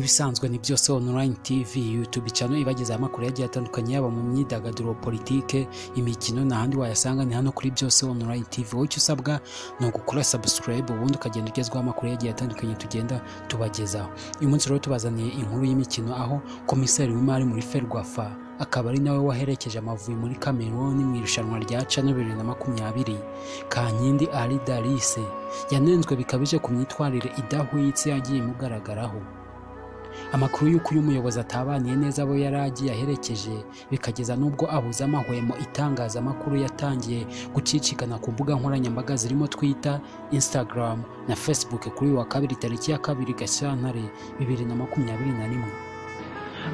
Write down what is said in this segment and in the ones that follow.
Nk'ibisanzwe ni byose online TV, YouTube channel ibageza amakuru yagiye atandukanye yaba mu myidagaduro, politike, imikino n'ahandi wayasanga ni hano kuri byose online TV. Wowe icyo usabwa no gukora subscribe ubundi ukagenda ugezwaho amakuru yagiye atandukanye tugenda tubagezaho. Uyu munsi rero tubazaniye inkuru y'imikino aho komiseri w'imari muri Ferwafa akaba ari nawe waherekeje Amavubi muri Cameroon mu irushanwa rya CHAN 2020. Kankindi Ali Darise yanenzwe bikabije ku myitwarire idahwitse yagiye mugaragaraho. Amakuru y'uko uyu muyobozi atabaniye neza abo yaragiye aherekeje bikageza nubwo abuza amahwemo itangazamakuru yatangiye gucicikana ku mbuga nkoranyambaga zirimo Twitter, Instagram na Facebook kuri wa kabiri tariki ya 2 Gashyantare 2021.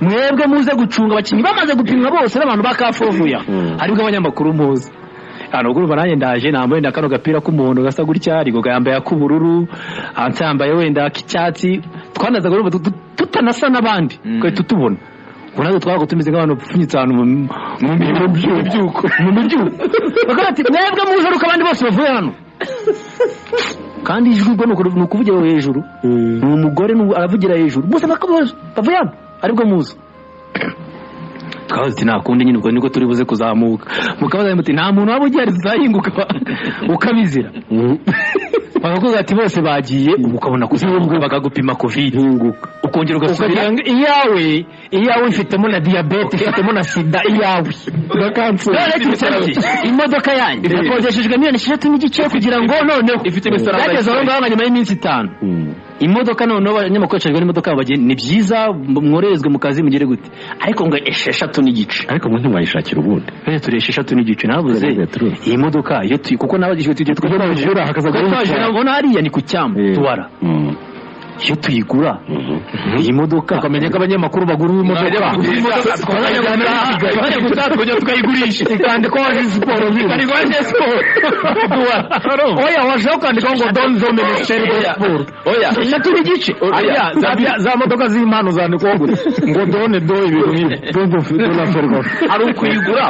Mwebwe muze gucunga abakinnyi bamaze gupimwa bose n'abantu bakafovuya ariko abanyamakuru muze ubwo baranye ndaje nambaye ndakano gapira k'umuhondo gasa gutya ariko gayambaye akubururu ansambaye wenda kicyatsi twanaza ngo tutanasa nabandi kwe tutubona unazo twago tumize nk'abantu pfunyitse ahantu mu byuko bakati mwebwe muze ruka abandi bose bavuye hano kandi ijwi ubwo nukuvugira hejuru umugore aravugira hejuru bose bavuye hano ariko muze twazi nakundi nyine ubwo niko turi buze kuzamuka mukabaza muti nta muntu waba ugiye zahinguka ukabizira bakakuza ati bose bagiye ukabona kuzimbwa bakagupima covid ukongera ugasubira iyawe ifitemo na diabete ifitemo na sida iyawe imodoka yanjye yakongeshejwe miliyoni 6 n'igice kugira ngo noneho ifite restaurant yageze aho ngaho nyuma y'iminsi 5 imodoka noneho abanyamakuru cyangwa n'imodoka abageni ni byiza mworezwe mu kazi mugire gute ariko ngo 6 n'igice ariko umuntu wayishakira ubundi turi 6 n'igice nabuze iyi modoka iyo kuko nabagijwe tujye twagera hejuru hakazaga ubona hariya ni ku cyambu Douara iyo tuyigura iyi modoka ukamenye ko abanyamakuru bagura imodoka twajya tukayigurisha kandi ko waje siporo kandi ko waje siporo oya waje ukandika ngo donzo ministeri ya sport oya ishatu n'igice oya za modoka z'impano zandikwa ngo done do ibintu donzo fergo ari ukuyigura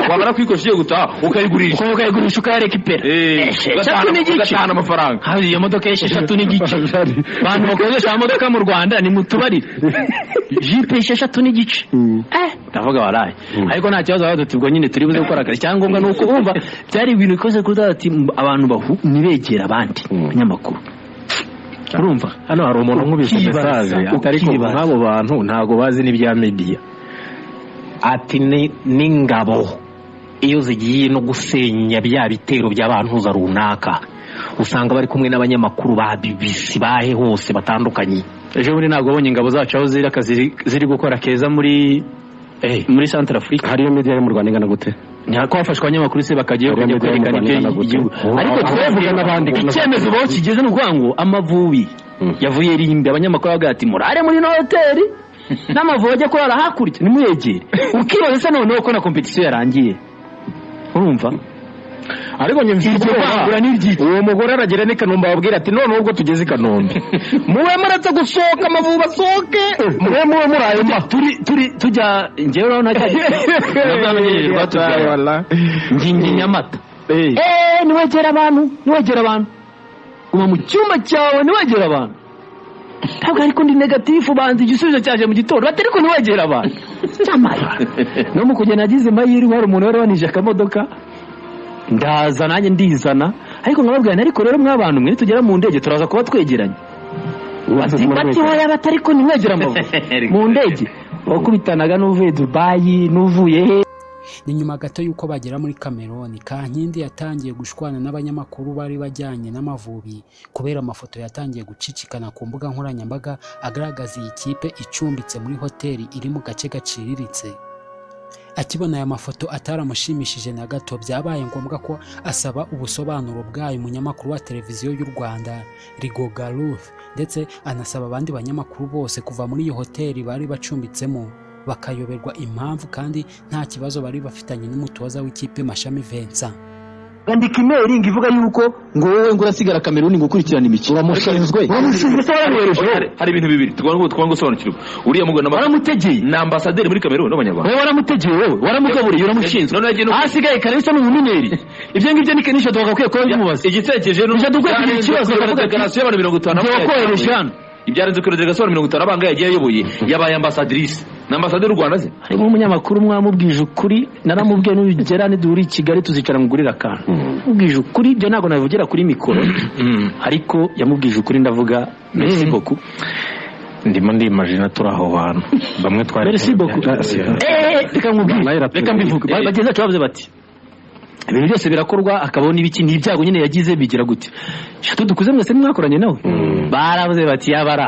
wabara kwikoresha yo gutaha ukayigurisha ukayarekipera ishatu n'igice amafaranga hari iyo modoka ishatu n'igice bantu bakoresha imodoka mu Rwanda ni mutubarire jipe 6 n'igice ndavuga waraye ariko nta kibazo aho tutibwo nyine turi buze gukora akazi cyangwa nuko umva byari ibintu bikoze kuri ati abantu nibegera abandi nyamakuru urumva hano hari umuntu nkubise message ariko nk'abo bantu ntago bazi n'ibya media ati n'ingabo iyo zigiye no gusenya bya bitero by'abantu za runaka usanga bari kumwe n'abanyamakuru ba BBC bahe hose batandukanye. Ejo muri nago bonye ingabo zacu aho ziri gukora keza muri Central Africa hariyo media yo mu Rwanda ingana gute nyako bafashwa abanyamakuru se bakagiye kujya kwerekana ibyo ariko twavuga n'abandi icyemezo bo kigeze n'urwango Amavubi yavuye Limbe abanyamakuru bavuga ati murare muri no hotel n'Amavubi ajya kurara hakurya nimuyegere ukibaza se noneho ko na competition yarangiye urumva ariko nyemvise kwagura n'ibyitsi uwo mugore aragera ni Kanombe ababwira ati none ubwo tugeze Kanombe muwe maratse gusohoka Amavubi asohoke muwe murayo turi tujya ngewe naho ntajya batubyaye walla ngingi Nyamata niwegera abantu uma mu cyumba cyawe niwegera abantu ntabwo ariko ndi negative banzi igisubizo cyaje mu gitondo ariko niwegera abantu cyamaye no mu kugena nagize mayiri hari umuntu wari wanije akamodoka ndaza nanjye ndizana ariko nkababwira ariko rero mw'abantu mwe tugera mu ndege turaza kuba twegeranye bati hoya batariko nimwegera mu ndege wakubitanaga n'uvuye Dubai n'uvuye he. Ni nyuma gato yuko bagera muri Cameroon Kankindi yatangiye gushwana n'abanyamakuru bari bajyanye n'Amavubi kubera amafoto yatangiye gucicikana ku mbuga nkoranyambaga agaragaza iyi kipe icumbitse muri hoteli iri mu gace gaciriritse. Akibona aya mafoto ataramushimishije na gato byabaye ngombwa ko asaba ubusobanuro bwayo umunyamakuru wa televiziyo y'u Rwanda Rigoga Ruth ndetse anasaba abandi banyamakuru bose kuva muri iyo hoteli bari bacumbitsemo bakayoberwa impamvu kandi nta kibazo bari bafitanye n'umutoza w'ikipe Mashami Vincent. Andika email ivuga yuko ngo wowe ngo urasigara Cameroon ngo ukurikirana imikino wamushinzwe hari ibintu bibiri twanga gusobanukirwa uriya mugana baramutegeye na ambassadeur muri Cameroon n'abanyarwanda wowe waramutegeye wowe waramugaburiye uramushinzwe none yagiye hasigaye Kalisa n'umunimeri ibyo ngibyo ni kenisha twagakwiye ko bimubaza igitekereje n'uje dukwiye kugira ikibazo bakavuga garansiyo y'abantu 50 wakohereje hano ibyaranze kuri delegation 50 abanga yagiye ayoboye yabaye ambassadrice na ambassadeur y'u Rwanda ze harimo umunyamakuru mwamubwije ukuri naramubwiye n'ubigera niduri Kigali tuzicara ngurira akantu mubwije ukuri ibyo ntago navugira kuri mikoro ariko yamubwije ukuri ndavuga merci beaucoup ndimo ndimagine turaho hantu bamwe twari merci beaucoup reka mbivuge bageze cyavuze bati ibintu byose birakorwa akabona ibiki n'ibyago nyine yagize bigira gute shato dukuze mwese mwakoranye nawe baravuze bati yabara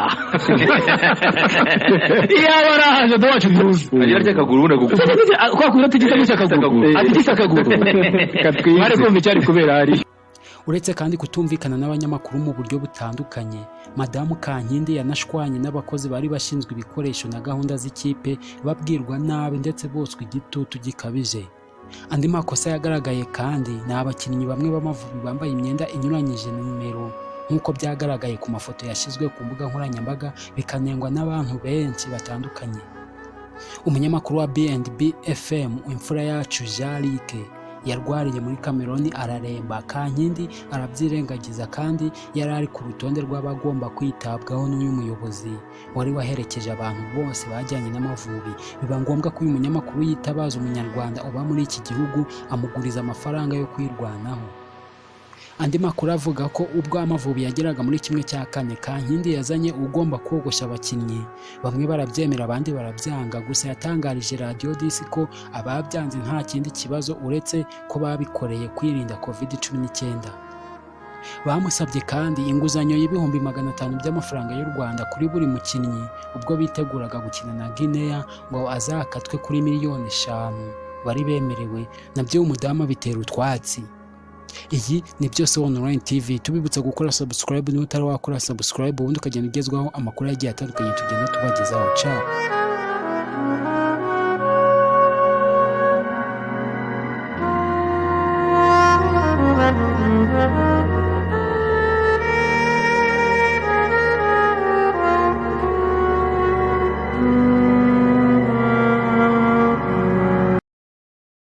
shato wacu byuze agira cyakaguru na gukuza kwa kuri atigita cyakaguru atigita akaguru katwire ko cyari kubera hari. Uretse kandi kutumvikana n'abanyamakuru mu buryo butandukanye, Madamu Kankindi yanashwanye n'abakozi bari bashinzwe ibikoresho na gahunda z'ikipe babwirwa nabi ndetse boswe igitutu gikabije. Andi makosa yagaragaye kandi ni abakinnyi bamwe b'Amavubi bambaye imyenda inyuranyije nimero nk'uko byagaragaye ku mafoto yashyizwe ku mbuga nkoranyambaga bikanengwa n'abantu benshi batandukanye. Umunyamakuru wa B&B FM imfura yacu Jarike yarwariye muri Cameroon araremba, Kankindi arabyirengagiza kandi yari ari ku rutonde rw'abagomba kwitabwaho n'uyu muyobozi wari waherekeje abantu bose bajyanye n'Amavubi. Biba ngombwa ko uyu munyamakuru yitabaza umunyarwanda uba muri iki gihugu amuguriza amafaranga yo kwirwanaho. Andi makuru avuga ko ubwo Amavubi yageraga muri 1/4 Kankindi yazanye ugomba kogosha abakinnyi, bamwe barabyemera abandi barabyanga, gusa yatangarije Radio Disi ko ababyanze nta kindi kibazo uretse ko babikoreye kwirinda COVID-19. Bamusabye kandi inguzanyo y'ibihumbi 500 by'amafaranga y'u Rwanda kuri buri mukinnyi ubwo biteguraga gukina na Guinea ngo azakatwe kuri miliyoni 5 bari bemerewe, nabyo umudamu bitera utwatsi. Iyi ni byose Online TV, tubibutsa gukora subscribe n'utari wakora subscribe ubundi ukagenda ugezwaho amakuru yagiye atandukanye tugenda tubagezaho. Ciao.